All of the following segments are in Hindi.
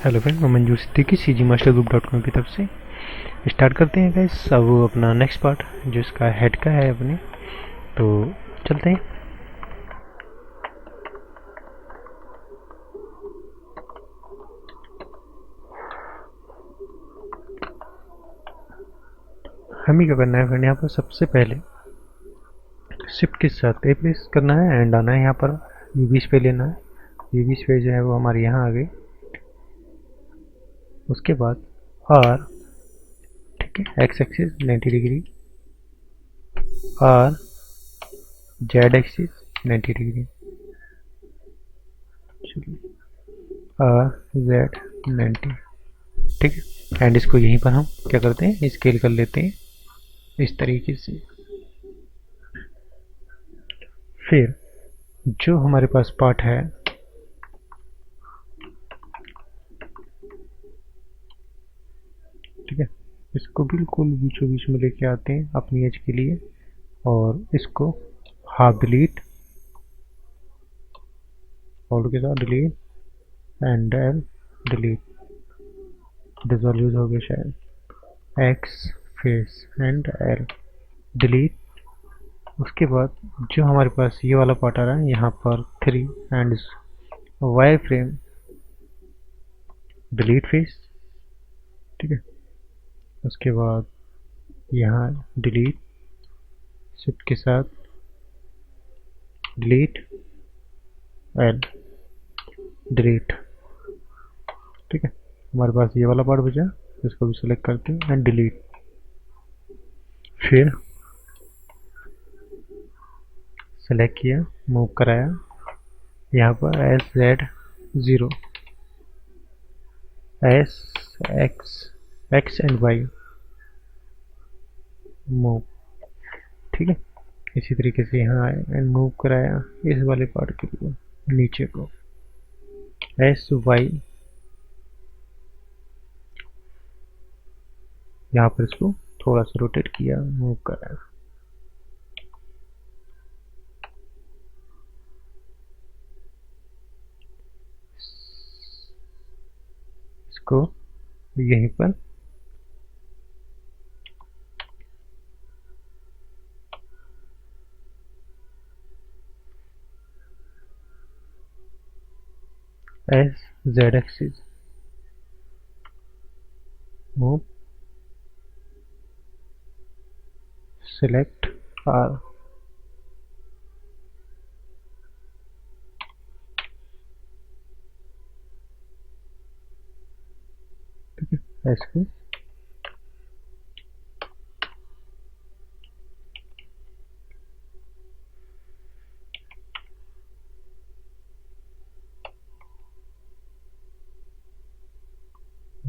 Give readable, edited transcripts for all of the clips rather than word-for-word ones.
हेलो फ्रेंड, मैं मंजूर सिद्दीकी cgmastergroup.com की तरफ से स्टार्ट करते हैं गाइस। अब अपना नेक्स्ट पार्ट जो इसका हेड का है अपने, तो चलते हैं। हमें क्या करना है फ्रेंड, यहाँ पर सबसे पहले शिफ्ट के साथ ए प्रेस करना है एंड आना है यहाँ पर U20 पे लेना है। U20 पे जो है वो हमारे यहाँ आ गई। उसके बाद R, ठीक है, x axis 90 degree, R Z axis 90 degree, R Z 90, ठीक है। एंड इसको यहीं पर हम क्या करते हैं, स्केल कर लेते हैं इस तरीके से। फिर जो हमारे पास पार्ट है, ठीक है, इसको बिल्कुल बीचों बीच में लेके आते हैं अपनी एज के लिए और इसको हाफ डिलीट, होल्ड के साथ delete and L delete, dissolve हो गया शायद, x face and L delete. उसके बाद जो हमारे पास ये वाला पार्ट आ रहा है यहाँ पर 3 and Y frame delete face, ठीक है। उसके बाद यहाँ डिलीट, शिफ्ट के साथ डिलीट एल डिलीट, ठीक है। हमारे पास ये वाला पार्ट बचा, इसको भी सिलेक्ट करते हैं एंड डिलीट। फिर सेलेक्ट किया, मूव कराया यहाँ पर S Z 0, S X X and Y move, ठीक है। इसी तरीके से यहाँ आए एंड मूव कराया इस वाले पार्ट के लिए नीचे को, एस वाई, यहाँ पर इसको थोड़ा सा रोटेट किया, मूव कराया, इसको यहीं पर S Z axis move, select R, ठीक है। इसको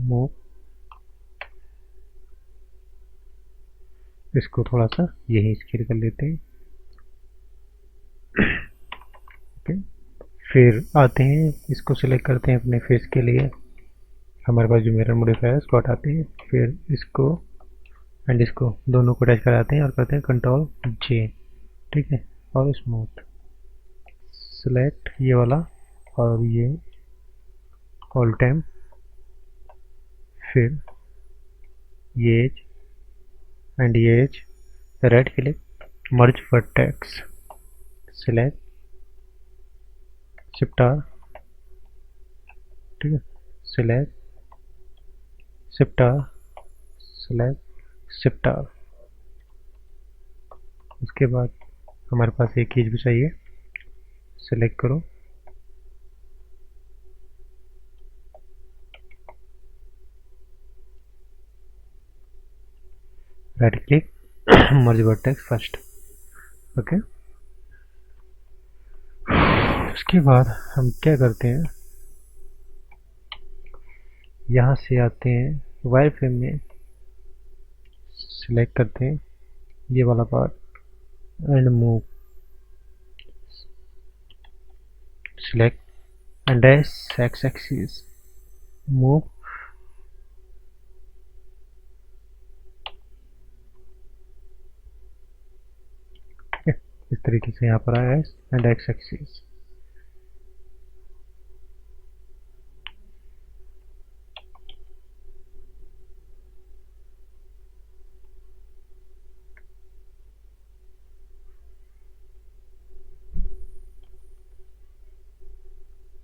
मूव, इसको थोड़ा सा यही स्केल कर लेते हैं, ओके। फिर आते हैं, इसको सिलेक्ट करते हैं अपने फेस के लिए, हमारे पास जो मिरर मॉडिफायर है उसको हटाते हैं। फिर इसको एंड इसको दोनों को टच कराते हैं और करते हैं कंट्रोल जे, ठीक है, और स्मूथ सेलेक्ट ये वाला और ये ऑल टाइम। फिर ये एज एंड ये edge, right click, merge vertex, select shift R, ठीक है, select shift R, select shift R. उसके बाद हमारे पास एक चीज भी चाहिए, सेलेक्ट करो, right click, merge vertex first, okay. उसके बाद हम क्या करते हैं, यहाँ से आते हैं वायर फ्रेम में, सिलेक्ट करते हैं ये वाला part and move, select and S x axis move, इस तरीके से यहाँ पर आया एस एंड एक्स एक्सिस।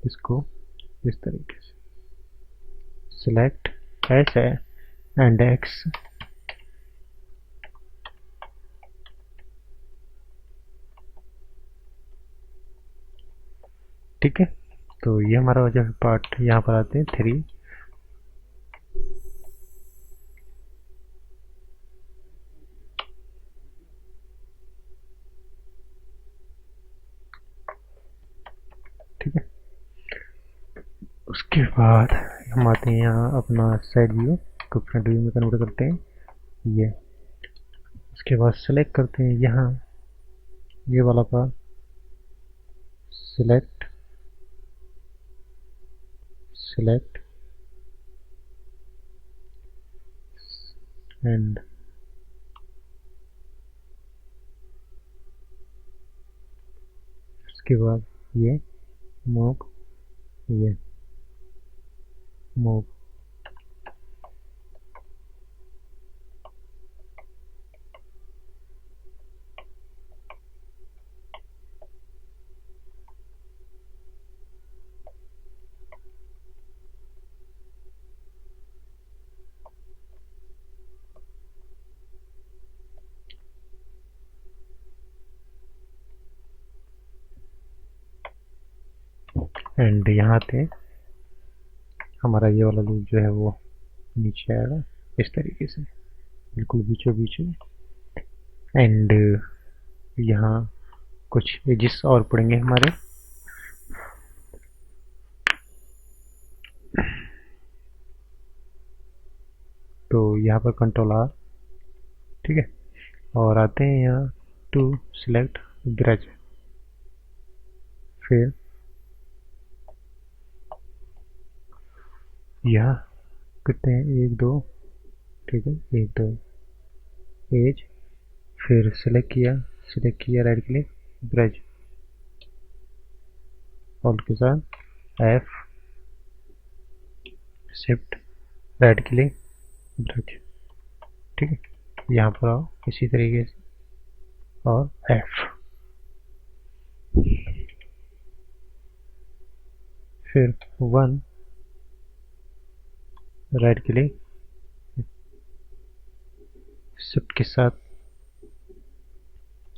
इसको इस तरीके से सिलेक्ट एच है एंड एक्स, ठीक है। तो ये हमारा जो है पार्ट, यहाँ पर आते हैं 3, ठीक है। उसके बाद हम आते हैं यहाँ अपना साइड व्यू को फ्रंट व्यू में कन्वर्ट करते हैं ये। उसके बाद सेलेक्ट करते हैं यहाँ ये वाला पार्ट, सिलेक्ट सिलेक्ट एंड उसके बाद ये मूव, ये मूव, एंड यहाँ पे हमारा ये वाला लूप जो है वो नीचे आएगा इस तरीके से, बिल्कुल बीचों बीच में। एंड यहाँ कुछ एजिस और पड़ेंगे हमारे, तो यहाँ पर कंट्रोल आर, ठीक है। और आते हैं यहाँ टू सिलेक्ट ब्रश, फिर यहाँ करते हैं 1 2, ठीक है, 1 2 एज, फिर सिलेक्ट किया राइट क्लिक ब्रश ऑल्ट के साथ F, shift right click brush, ठीक है। यहाँ पर आओ इसी तरीके से और एफ, फिर 1 राइट क्लिक शिफ्ट के साथ,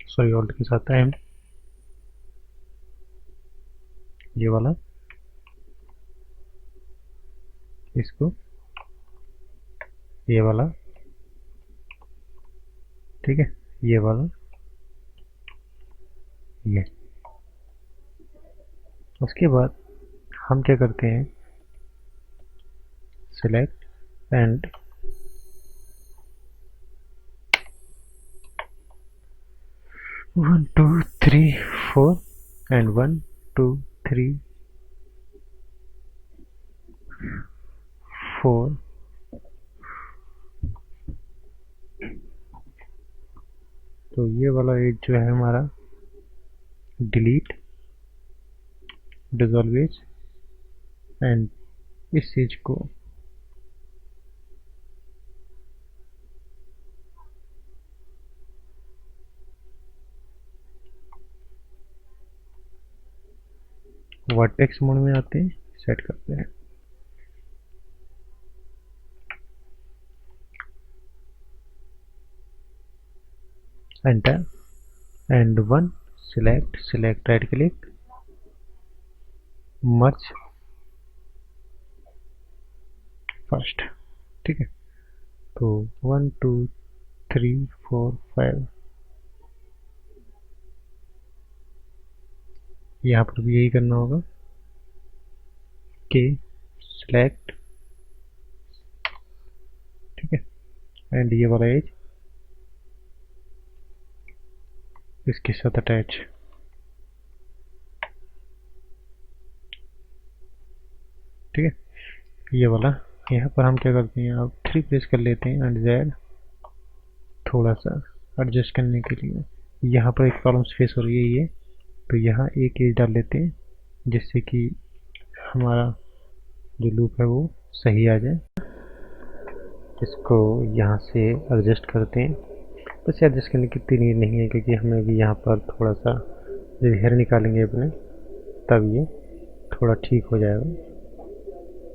सॉरी ऑल्ट के साथ एम, ये वाला इसको, ये वाला, ठीक है, ये वाला, ये। उसके बाद हम क्या करते हैं, सिलेक्ट एंड 1 2 3 4 एंड 1 2 3 4, तो ये वाला एज जो है हमारा डिलीट डिसॉल्व एज, एंड इस एज को वर्टेक्स मोड में आते हैं, सेट करते हैं, enter and 1 select right click merge first, ठीक है। तो 1 2 3 4 5, यहाँ पर भी यही करना होगा कि सिलेक्ट, ठीक है, एंड ये वाला एज इसके साथ अटैच, ठीक है, ये वाला। यहाँ पर हम क्या करते हैं, अब 3 प्रेस कर लेते हैं एंड जेड थोड़ा सा एडजस्ट करने के लिए। यहाँ पर एक प्रॉब्लम फेस हो रही है ये, तो यहाँ एक एज डाल लेते हैं जिससे कि हमारा जो लूप है वो सही आ जाए। इसको यहाँ से एडजस्ट करते हैं, बस एडजस्ट करने की इतनी नीड नहीं है क्योंकि हमें भी यहाँ पर थोड़ा सा जब हेयर निकालेंगे अपने तब ये थोड़ा ठीक हो जाएगा।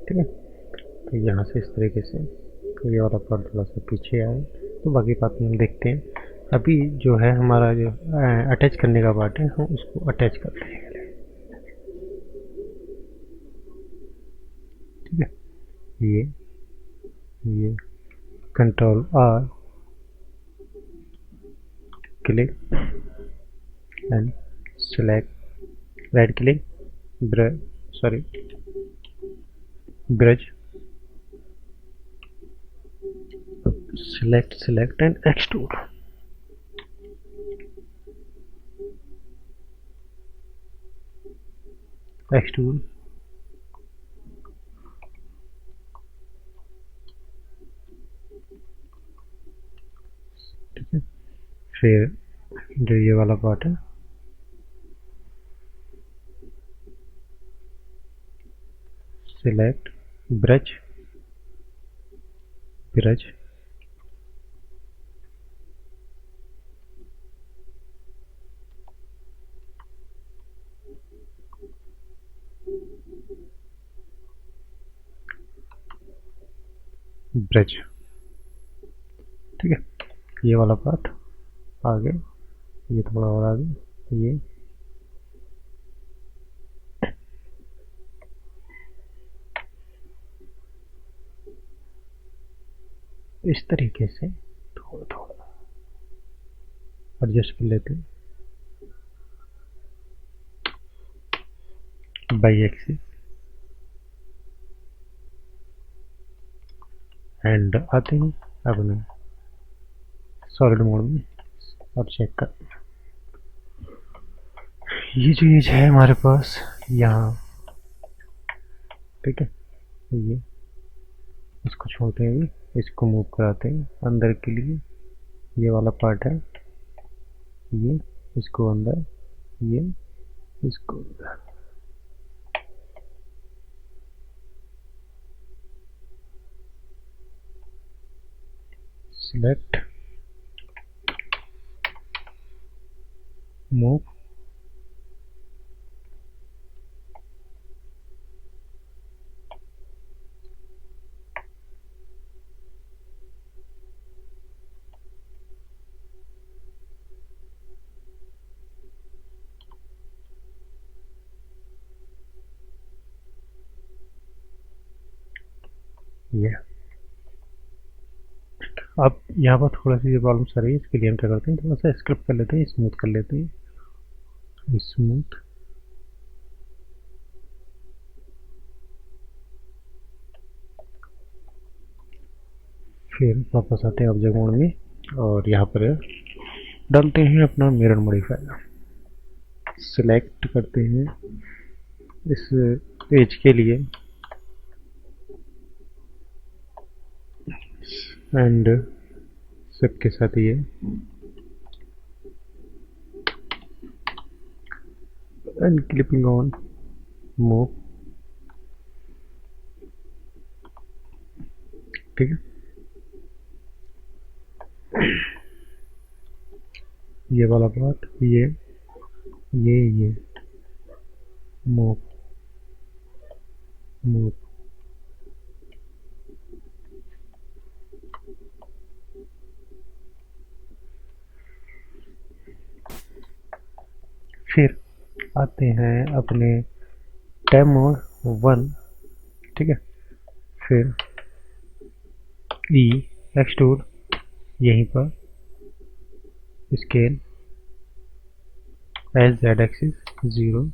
ठीक है, तो यहाँ से इस तरीके से ये वाला पार्ट थोड़ा सा पीछे आए, तो बाकी बात हम देखते हैं। अभी जो है हमारा जो अटैच करने का पार्ट है, हम उसको अटैच करते हैं। ठीक है, ये control R, click and select, right click, brush, select and extrude. Extrude, ठीक है। फिर जो ये वाला पार्ट है, सिलेक्ट, ब्रश, ब्रश, ठीक है। ये वाला पार्ट आगे, ये थोड़ा और आगे, ये इस तरीके से थोड़ा थोड़ा एडजस्ट कर लेते हैं बाई एक्सिस, एंड आते हैं अपने सॉलिड मोड में और चेक करते हैं। ये जो एज है हमारे पास यहाँ, ठीक है, ये इसको छोड़ते हैं, अभी इसको मूव कराते हैं अंदर के लिए। ये वाला पार्ट है, ये इसको अंदर, ये इसको अंदर, सिलेक्ट, मूव, ये। अब यहाँ पर थोड़ा सी प्रॉब्लम आ रही है, इसके लिए हम क्या करते हैं, थोड़ा सा स्क्रिप्ट कर लेते हैं, स्मूथ कर लेते हैं, स्मूथ, फिर वापस आते हैं ऑब्जेक्ट मोड में और यहाँ पर डालते हैं अपना मिरर मॉडिफायर, सिलेक्ट करते हैं इस एज के लिए एंड सबके साथ ये एंड क्लिपिंग ऑन, मूव, ठीक है। ये वाला पार्ट, ये मूव, फिर आते हैं अपने टैब मोड 1, ठीक है। फिर ई, एक्सट्रूड, यहीं पर scale edge Z axis 0,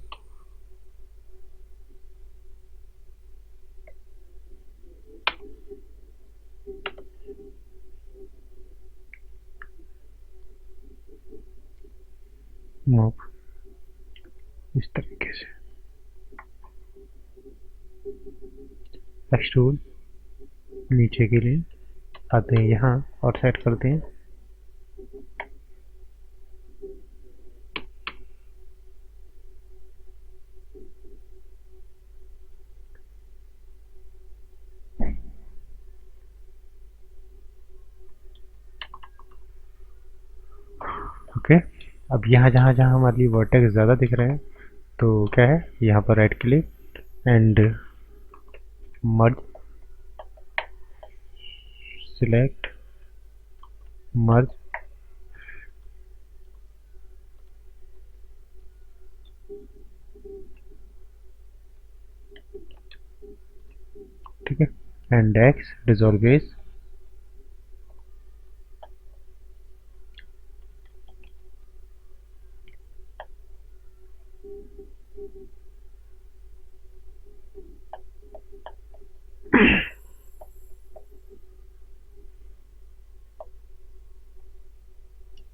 move, इस तरीके से एक्सट्रूड, नीचे के लिए आते हैं यहाँ और सेट करते हैं ओके। अब यहाँ जहाँ हमारे लिए वर्टेक्स ज़्यादा दिख रहे हैं तो क्या है, यहाँ पर right click and merge, select, merge, ठीक है, एंड एक्स रिजॉल्व एज,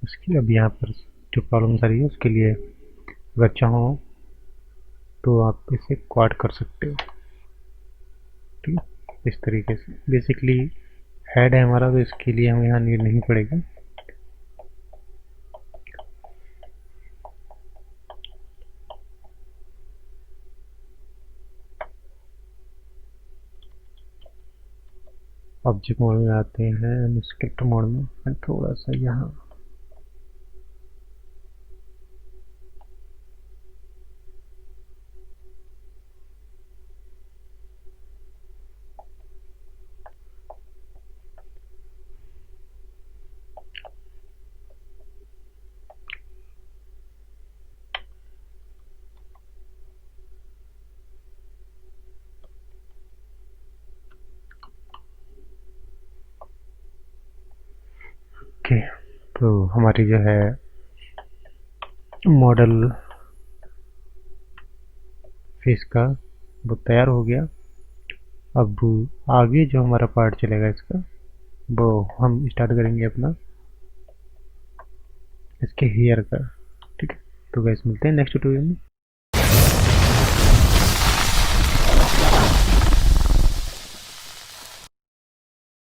उसकी अब यहाँ पर जो प्रॉब्लम आ रही है उसके लिए अगर चाहो तो आप इसे क्वाड कर सकते हो, ठीक है, इस तरीके से। बेसिकली हेड है हमारा, तो इसके लिए हमें यहाँ नीड नहीं पड़ेगा। ऑब्जेक्ट मोड में आते हैं, स्क्रिप्ट मोड में थोड़ा सा यहाँ ओके। तो हमारी जो है मॉडल फेस का वो तैयार हो गया। अब आगे जो हमारा पार्ट चलेगा इसका, वो हम स्टार्ट करेंगे अपना इसके हेयर का, ठीक है। तो गैस मिलते हैं नेक्स्ट ट्यूटोरियल में।